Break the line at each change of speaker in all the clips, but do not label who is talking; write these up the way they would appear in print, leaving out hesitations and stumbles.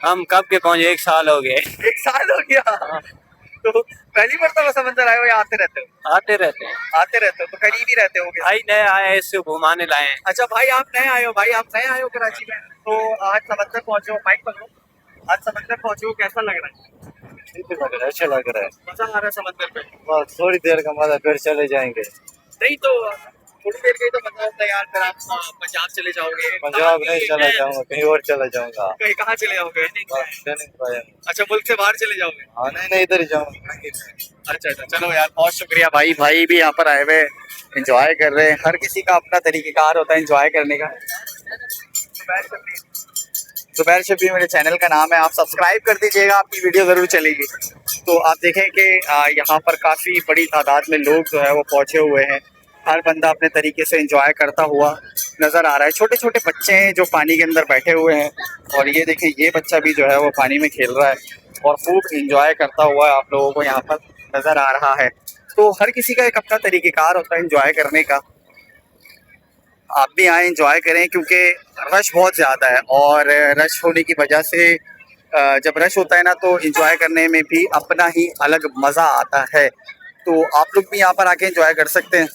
हम कब के पहुंचे, 1 साल हो गए।
1 साल हो गया। तो पहली मरतबा समंदर आए हो या आते रहते हो?
आते रहते हैं।
आते रहते हो, तो करीब ही रहते होगे।
भाई नए आए हैं, इससे घुमाने लाए हैं।
अच्छा भाई आप नए आए हो, भाई आप नए आए हो कराची में, तो आज समंदर पहुंचे हो, माइक पकड़ो, आज समंदर पहुंचे हो, कैसा लग रहा है?
ठीक लग रहा है, अच्छा लग रहा है।
मजा आ रहा है समंदर पे?
बस थोड़ी देर का मजा, फिर चले जाएंगे।
नहीं तो थोड़ी देर के ही तो मजा होता है यार, फिर आप पंजाब चले जाओगे।
पंजाब नहीं चला जाऊंगा, कहीं और चला जाऊंगा।
कहीं कहाँ चले जाओगे?
बस नहीं पाया।
अच्छा मुल्क से बाहर चले जाओगे?
हाँ नहीं इधर ही जाऊंगा।
अच्छा अच्छा, चलो यार बहुत शुक्रिया भाई। भाई भी यहाँ पर आए हुए एंजॉय कर रहे हैं। हर किसी का अपना तरीक़ेकार होता है एंजॉय करने का। ज़ुबैर शबीर मेरे चैनल का नाम है, आप सब्सक्राइब कर दीजिएगा, आपकी वीडियो ज़रूर चलेगी। तो आप देखें कि यहाँ पर काफ़ी बड़ी तादाद में लोग जो है वो पहुँचे हुए हैं। हर बंदा अपने तरीके से एंजॉय करता हुआ नज़र आ रहा है। छोटे छोटे बच्चे हैं जो पानी के अंदर बैठे हुए हैं, और ये देखें ये बच्चा भी जो है वो पानी में खेल रहा है और खूब एंजॉय करता हुआ आप लोगों को यहाँ पर नज़र आ रहा है। तो हर किसी का एक अपना तरीक़ेकार होता है एंजॉय करने का। आप भी आएँ एंजॉय करें, क्योंकि रश बहुत ज़्यादा है, और रश होने की वजह से जब रश होता है ना तो एंजॉय करने में भी अपना ही अलग मज़ा आता है। तो आप लोग भी यहाँ पर आके एंजॉय कर सकते हैं।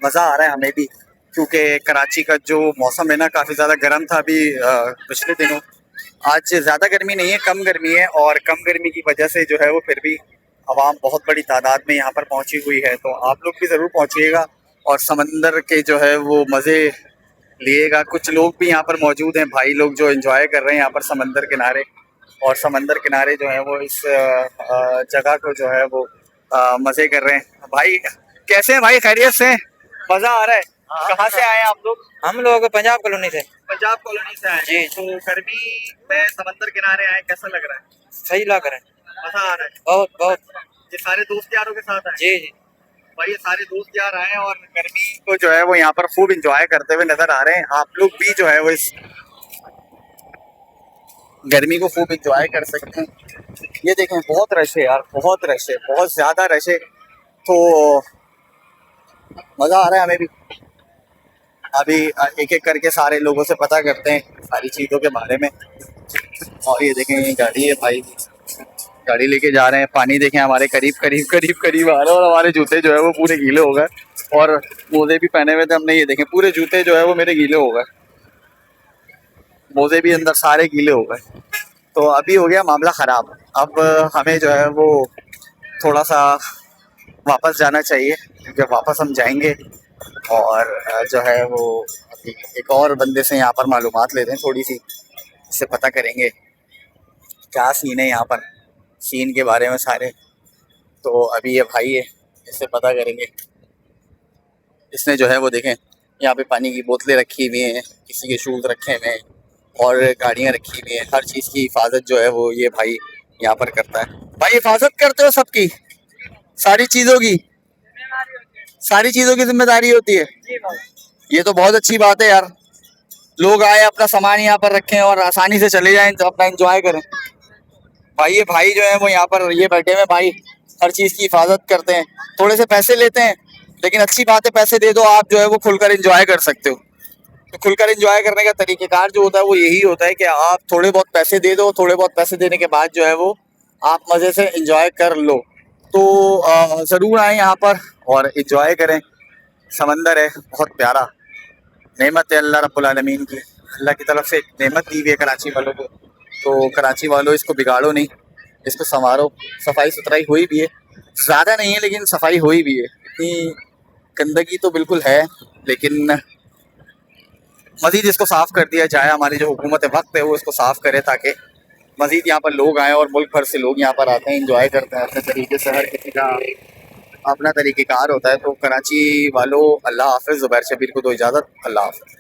मज़ा आ रहा है हमें भी, क्योंकि कराची का जो मौसम है ना काफ़ी ज़्यादा गर्म था अभी पिछले दिनों। आज ज़्यादा गर्मी नहीं है, कम गर्मी है, और कम गर्मी की वजह से जो है वो फिर भी आवाम बहुत बड़ी तादाद में यहाँ पर पहुँची हुई है। तो आप लोग भी ज़रूर पहुँचिएगा और समंदर के जो है वो मज़े लिएगा। कुछ लोग भी यहाँ पर मौजूद हैं, भाई लोग जो एंजॉय कर रहे हैं यहाँ पर समंदर किनारे, और समंदर किनारे जो है वो इस जगह को जो है वो मज़े कर रहे हैं। भाई कैसे हैं भाई, खैरियत से? मज़ा आ रहा है? कहाँ से आए हैं आप लोग?
हम लोग पंजाब कॉलोनी से।
पंजाब कॉलोनी से आए
जी।
तो गर्मी में समंदर किनारे आए, कैसा लग रहा है?
सही लग रहा है,
मज़ा आ रहा है?
बहुत बहुत।
ये सारे दोस्त यारों के साथ आए?
जी जी।
भाई ये सारे दोस्त यार आए हैं और गर्मी को जो है वो यहाँ पर खूब एंजॉय करते हुए नजर आ रहे हैं। आप लोग भी जो है वो इस गर्मी को खूब एंजॉय कर सकते हैं। ये देखें बहुत रश है यार, बहुत रश है, बहुत ज़्यादा रश है। तो मज़ा आ रहा है हमें भी। अभी एक एक करके सारे लोगों से पता करते हैं सारी चीज़ों के बारे में। और ये देखें ये गाड़ी है, भाई गाड़ी लेके जा रहे हैं। पानी देखें हमारे करीब करीब करीब करीब आ रहा है, और हमारे जूते जो है वो पूरे गीले हो गए, और मोजे भी पहने हुए थे हमने। ये देखें पूरे जूते जो है वो मेरे गीले हो गए, मोजे भी अंदर सारे गीले हो गए। तो अभी हो गया मामला ख़राब। अब हमें जो है वो थोड़ा सा वापस जाना चाहिए, क्योंकि वापस हम जाएंगे और जो है वो अभी एक और बंदे से यहाँ पर मालूमात लेते हैं थोड़ी सी, इससे पता करेंगे क्या सीन है यहाँ पर, सीन के बारे में सारे। तो अभी ये भाई है, इससे पता करेंगे। इसने जो है वो देखें यहाँ पे पानी की बोतलें रखी हुई हैं, किसी के शूज़ रखे हुए हैं, और गाड़ियाँ रखी हुई हैं। हर चीज़ की हिफाजत जो है वो ये भाई यहाँ पर करता है। भाई हिफाजत करते हो सबकी, सारी चीज़ों की, सारी चीज़ों की जिम्मेदारी होती है? ये तो बहुत अच्छी बात है यार। लोग आए अपना सामान यहाँ पर रखें और आसानी से चले जाएं, तो अपना एंजॉय करें। भाई ये भाई जो है वो यहाँ पर ये बैठे हुए भाई हर चीज़ की हिफाजत करते हैं। थोड़े से पैसे लेते हैं, लेकिन अच्छी बात है, पैसे दे दो आप जो है वो खुलकर एंजॉय कर सकते हो। तो खुलकर एंजॉय करने का तरीक़ेकार जो होता है वो यही होता है कि आप थोड़े बहुत पैसे दे दो, थोड़े बहुत पैसे देने के बाद जो है वो आप मज़े से एंजॉय कर लो। तो ज़रूर आएँ यहाँ पर और एंजॉय करें। समंदर है बहुत प्यारा, नेमत है अल्लाह रब्बुल आलमीन की, अल्लाह की तरफ से नेमत दी हुई है कराची वालों को। तो कराची वालों इसको बिगाड़ो नहीं, इसको संवारो। सफाई सुथराई हुई भी है, ज़्यादा नहीं है लेकिन सफाई हुई भी है। इतनी गंदगी तो बिल्कुल है, लेकिन मज़ीद इसको साफ़ कर दिया जाए। हमारी जो हुकूमत वक्त है वो इसको साफ़ करे, ताकि मज़ीद यहाँ पर लोग आएँ, और मुल्क भर से लोग यहाँ पर आते हैं, इंजॉय करते हैं अपने तरीके से। हर किसी का अपना तरीक़ेकार होता है। तो कराची वालों अल्लाह हाफ़िज़, ज़ुबैर शबीर को दो इजाज़त, अल्लाह हाफ़िज़।